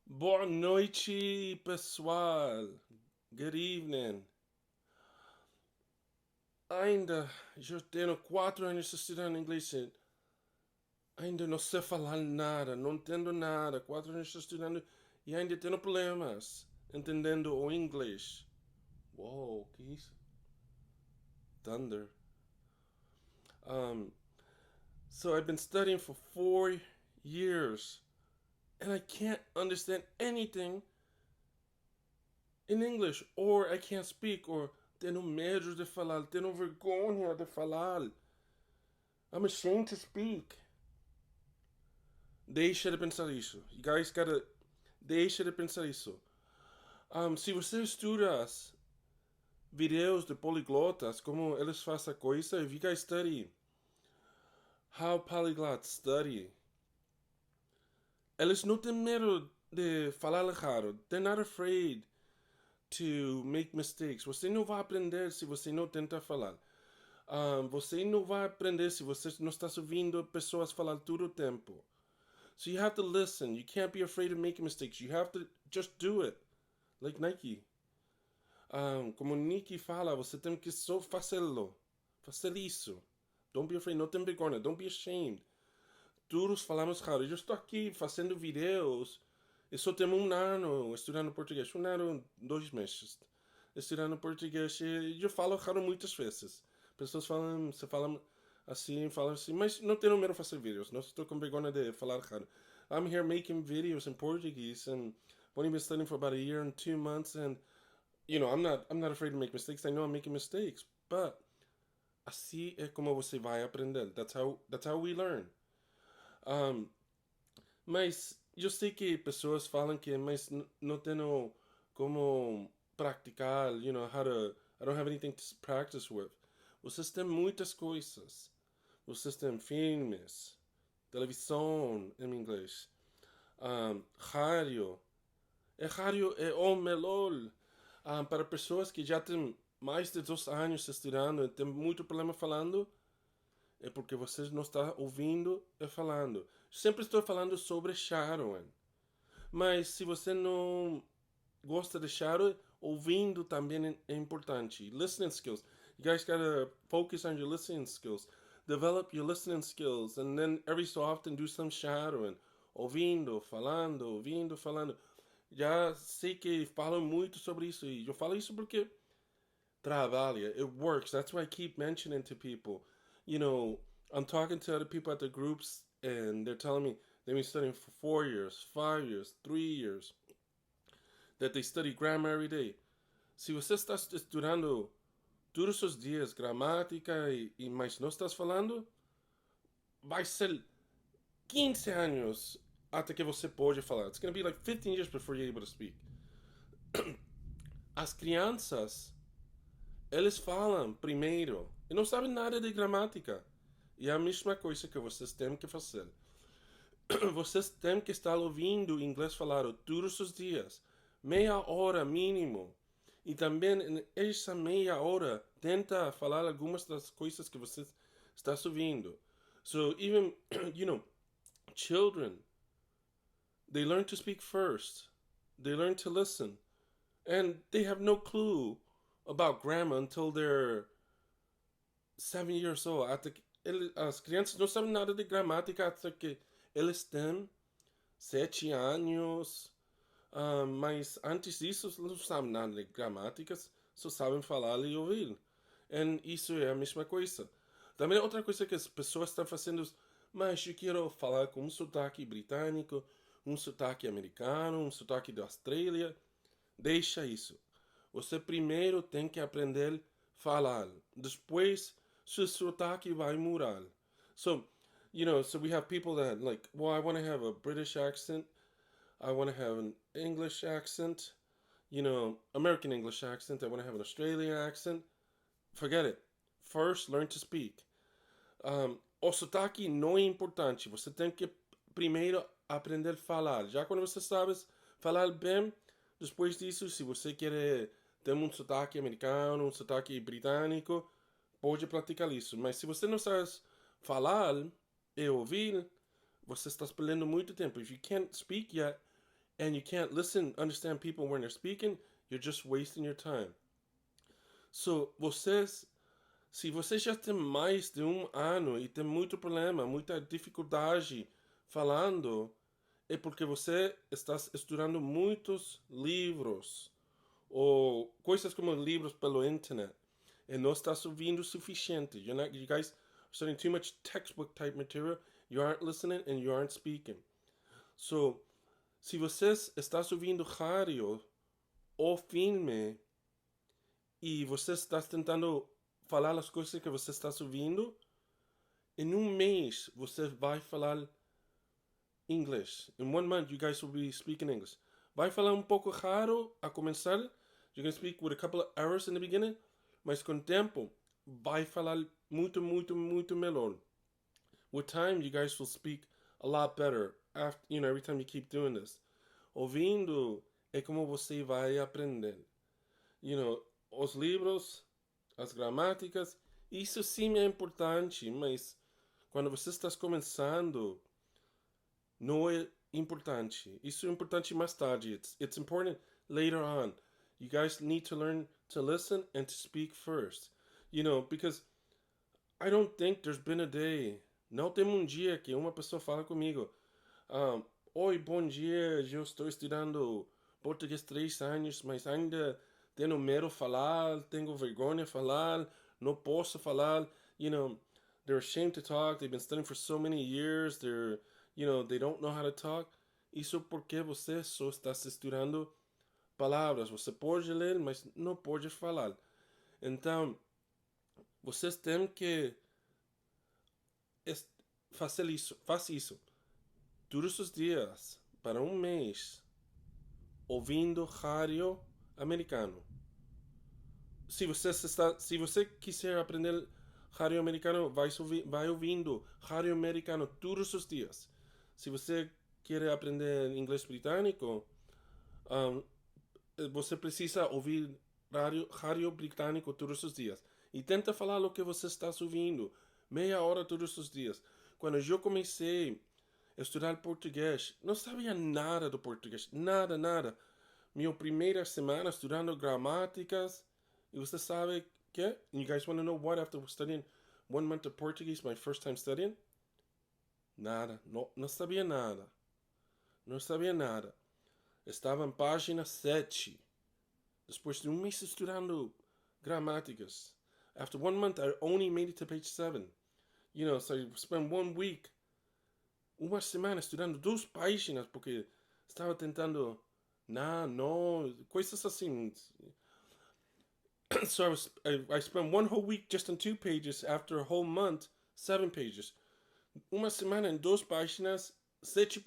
Boa noite, pessoal. Good evening. Ainda, eu tenho 4 anos estudando inglês. Ainda não sei falar nada, não entendo nada. 4 anos estudando e ainda tenho problemas entendendo o inglês. Uou, que isso? Thunder. Um, so I've been studying for 4 years and I can't understand anything in English, or I can't speak, or tenho medo de falar, tenho vergonha de falar. I'm ashamed to speak. Deixa de pensar isso. You guys gotta. Deixa de pensar isso. Se você estuda vídeos de poliglotas, como eles fazem a coisa, if you guys study how polyglots study, eles não têm medo de falar errado. They're not afraid to make mistakes. Você não vai aprender se você não tenta falar. Você não vai aprender se você não está ouvindo pessoas falar todo o tempo. So you have to listen. You can't be afraid of making mistakes. You have to just do it. Like Nike. Como Nike fala, você tem que só fazê-lo. Fazer isso. Don't be afraid. Não tem vergonha. Don't be ashamed. Todos falamos raro. Eu estou aqui fazendo vídeos. Eu só tenho 1 ano estudando português. 1 ano, 2 meses. Estudando português. E eu falo raro muitas vezes. Pessoas falam, se falam assim, mas não tenho medo de fazer vídeos. Não estou com vergonha de falar raro. I'm here making videos in Portuguese and I've only been studying for about a year and 2 months, and I'm not afraid to make mistakes. I know I'm making mistakes, but assim é como você vai aprender. That's how we learn. Um, mas eu sei que pessoas falam que mas não tenho como praticar, I don't have anything to practice with. Vocês têm muitas coisas. Vocês têm filmes, televisão em inglês, rádio. Rádio é o melhor para pessoas que já têm mais de 2 anos estudando e têm muito problema falando. É porque vocês não estão ouvindo e falando. Sempre estou falando sobre Sharon. Mas se você não gosta de Sharon, ouvindo também é importante. Listening skills. You guys gotta focus on your listening skills. Develop your listening skills. And then every so often do some shadowing. Ouvindo, falando, ouvindo, falando. Já sei que falam muito sobre isso. E eu falo isso porque trabalha. It works. That's why I keep mentioning to people. I'm talking to other people at the groups, and they're telling me they've been studying for 4 years, 5 years, 3 years, that they study grammar every day. Se você está estudando todos os dias gramática e mais não estás falando, vai ser 15 anos até que você pode falar. It's going to be like 15 years before you're able to speak. As crianças, eles falam primeiro e não sabem nada de gramática. E é a mesma coisa que vocês têm que fazer. Vocês têm que estar ouvindo inglês falado todos os dias, meia hora mínimo. E também nessa meia hora tenta falar algumas das coisas que você está ouvindo. So even children, they learn to speak first. They learn to listen, and they have no clue about grammar until they're 7 years old. As crianças não sabem nada de gramática até que eles têm 7 anos. Mas antes disso, não sabem nada de gramáticas, só sabem falar e ouvir. E isso é a mesma coisa. Também outra coisa que as pessoas estão fazendo, mas eu quero falar com um sotaque britânico, um sotaque americano, um sotaque da Austrália. Deixa isso. Você primeiro tem que aprender a falar. Depois, seu sotaque vai mudar. So we have people that like, well, I want to have a British accent. I want to have an English accent. American English accent. I want to have an Australian accent. Forget it. First, learn to speak. O sotaque não é importante. Você tem que primeiro aprender a falar. Já quando você sabe falar bem, depois disso, se você quer ter um sotaque americano, um sotaque britânico, pode praticar isso. Mas se você não sabe falar e ouvir, você está perdendo muito tempo. If you can't speak yet, and you can't listen, understand people when they're speaking, you're just wasting your time. So, se você já tem mais de um ano e tem muito problema, muita dificuldade falando, é porque você está estudando muitos livros ou coisas como livros pelo internet e não está ouvindo o suficiente. You guys are studying too much textbook type material. You aren't listening and you aren't speaking. So, se vocês estão ouvindo rádio ou filme e você está tentando falar as coisas que você está ouvindo, em um mês você vai falar English. In 1 month you guys will be speaking English. Vai falar um pouco raro a começar. You're going to speak with a couple of errors in the beginning, mas com o tempo vai falar muito, muito, muito melhor. With time you guys will speak a lot better after, every time you keep doing this. Ouvindo é como você vai aprender. Os livros, as gramáticas, isso sim é importante, mas quando você está começando, não é importante. Isso é importante mais tarde. It's important later on. You guys need to learn to listen and to speak first. Because I don't think there's been a day, não tem um dia que uma pessoa fala comigo, oi, bom dia, eu estou estudando português 3 anos, mas ainda tenho medo de falar, tenho vergonha de falar, não posso falar. They're ashamed to talk, they've been studying for so many years, they don't know how to talk. Isso porque você só está estudando palavras. Você pode ler, mas não pode falar. Então, vocês têm que fazer isso. Faz isso todos os dias, para um mês, ouvindo rádio americano. Se você quiser aprender rádio americano, vai ouvindo rádio americano todos os dias. Se você quer aprender inglês britânico, você precisa ouvir rádio britânico todos os dias. E tenta falar o que você está ouvindo, meia hora todos os dias. Quando eu comecei a estudar português, não sabia nada do português, nada. Minha primeira semana estudando gramáticas, e você sabe que? You guys want to know what? After studying 1 month of Portuguese, my first time studying? Nada, não sabia nada. Não sabia nada. Estava em página 7. Depois de um mês estudando gramáticas. After 1 month, I only made it to page 7. So I spent 1 week, uma semana estudando 2 páginas, porque estava tentando, coisas assim. So I spent 1 whole week just on 2 pages. After a whole month, 7 pages. Uma semana em 2 páginas, 7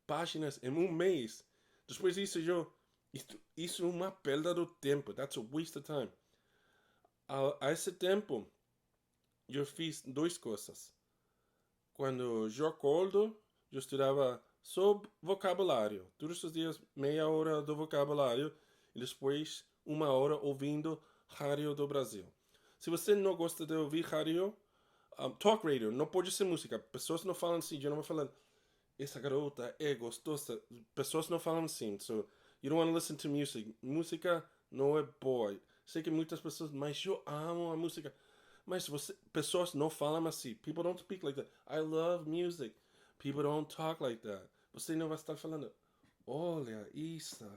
páginas em um mês. Depois disso, isso é uma perda do tempo. That's a waste of time. A esse tempo, eu fiz 2 coisas. Quando eu acordo, eu estudava sobre vocabulário. Todos os dias, meia hora do vocabulário. E depois, 1 hora ouvindo rádio do Brasil. Se você não gosta de ouvir rádio, talk radio, não pode ser música. Pessoas não falam assim, eu não vou falar, essa garota é gostosa. Pessoas não falam assim. So, you don't want to listen to music. Música não é boa. Sei que muitas pessoas, mas eu amo a música. Mas pessoas não falam assim. People don't speak like that. I love music. People don't talk like that. Você não vai estar falando, olha isso.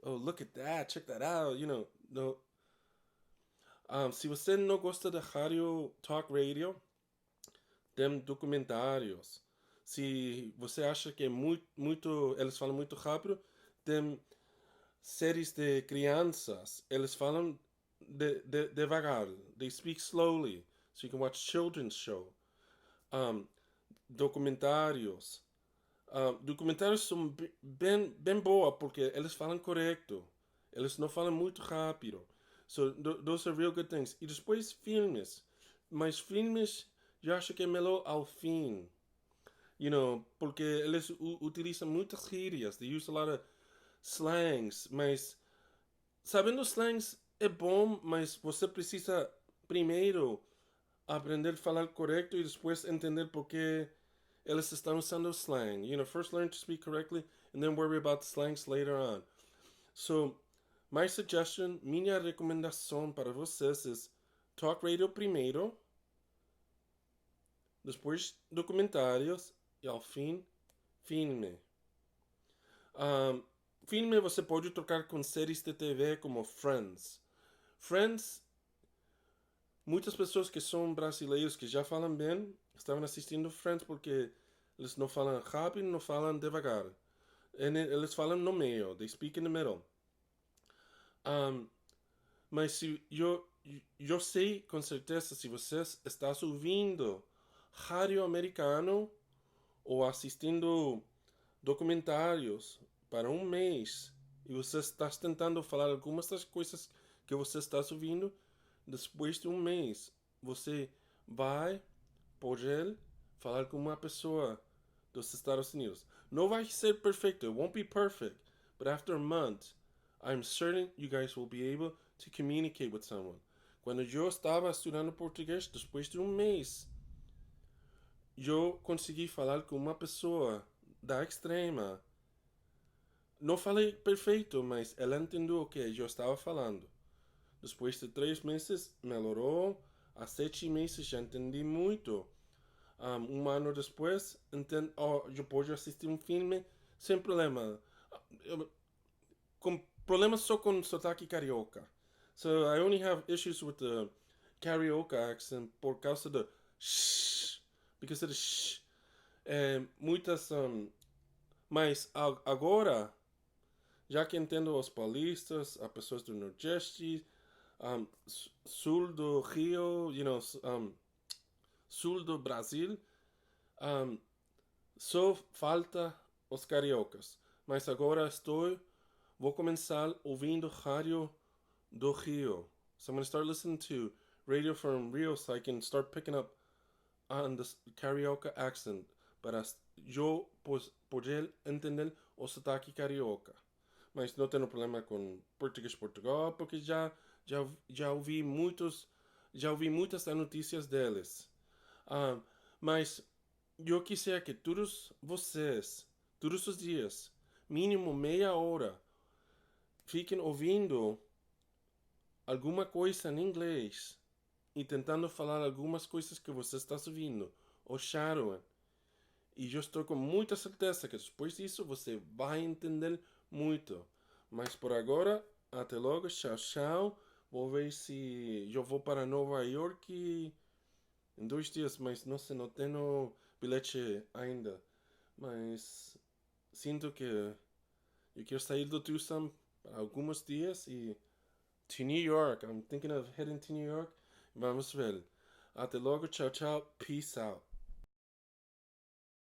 Oh, look at that. Check that out. No. Se você não gosta de rádio, talk radio, tem documentários. Se você acha que é muito, eles falam muito rápido, tem séries de crianças. Eles falam devagar. They speak slowly. So you can watch children's show. Documentários. Documentários são bem boa porque eles falam correto. Eles não falam muito rápido. So those are real good things. E depois filmes. Mas filmes eu acho que é melhor ao fim. Porque eles utilizam muitas gírias. They use a lot of slangs. Mas sabendo slangs é bom, mas você precisa primeiro aprender a falar correto e depois entender porque eles estão usando slang. First learn to speak correctly, and then worry about the slangs later on. So, my suggestion, minha recomendação para vocês é talk radio primeiro, depois documentários e ao fim, filme. Filme você pode trocar com séries de TV como Friends. Friends, muitas pessoas que são brasileiros que já falam bem estavam assistindo Friends porque eles não falam rápido, não falam devagar. Eles falam no meio, they speak in the middle. Mas se eu sei com certeza se vocês estão ouvindo rádio americano ou assistindo documentários para um mês e você está tentando falar algumas das coisas que você está ouvindo, depois de um mês você vai poder falar com uma pessoa dos Estados Unidos. Não vai ser perfeito, it won't be perfect, but after a month, I'm certain you guys will be able to communicate with someone. Quando eu estava estudando português, depois de um mês, eu consegui falar com uma pessoa da extrema. Não falei perfeito, mas ela entendeu o que eu estava falando. Depois de 3 meses, melhorou. Há 7 meses já entendi muito. Um ano depois, eu posso assistir um filme sem problema. Com problemas só com sotaque carioca. So I only have issues with the carioca accent por causa do shh. Because of the shh. Muitas. Mas agora, já que entendo os paulistas, as pessoas do Nordeste, sul do Rio, sul do Brasil, só falta os cariocas. Mas agora vou começar ouvindo rádio do Rio. So I'm going to start listening to radio from Rio so I can start picking up on the carioca accent para eu poder entender o sotaque carioca. Mas não tenho problema com português Portugal porque já ouvi muitas das notícias deles. Mas eu quisiera que todos vocês, todos os dias, mínimo meia hora, fiquem ouvindo alguma coisa em inglês e tentando falar algumas coisas que você está ouvindo, ou Sharon. E eu estou com muita certeza que depois disso você vai entender muito. Mas por agora, até logo, tchau, tchau. Vou ver se eu vou para Nova York em 2 dias, mas não sei, não tenho bilhete ainda. Mas sinto que eu quero sair do Tucson para alguns dias e to New York. I'm thinking of heading to New York. Vamos ver. Até logo, tchau, tchau. Peace out.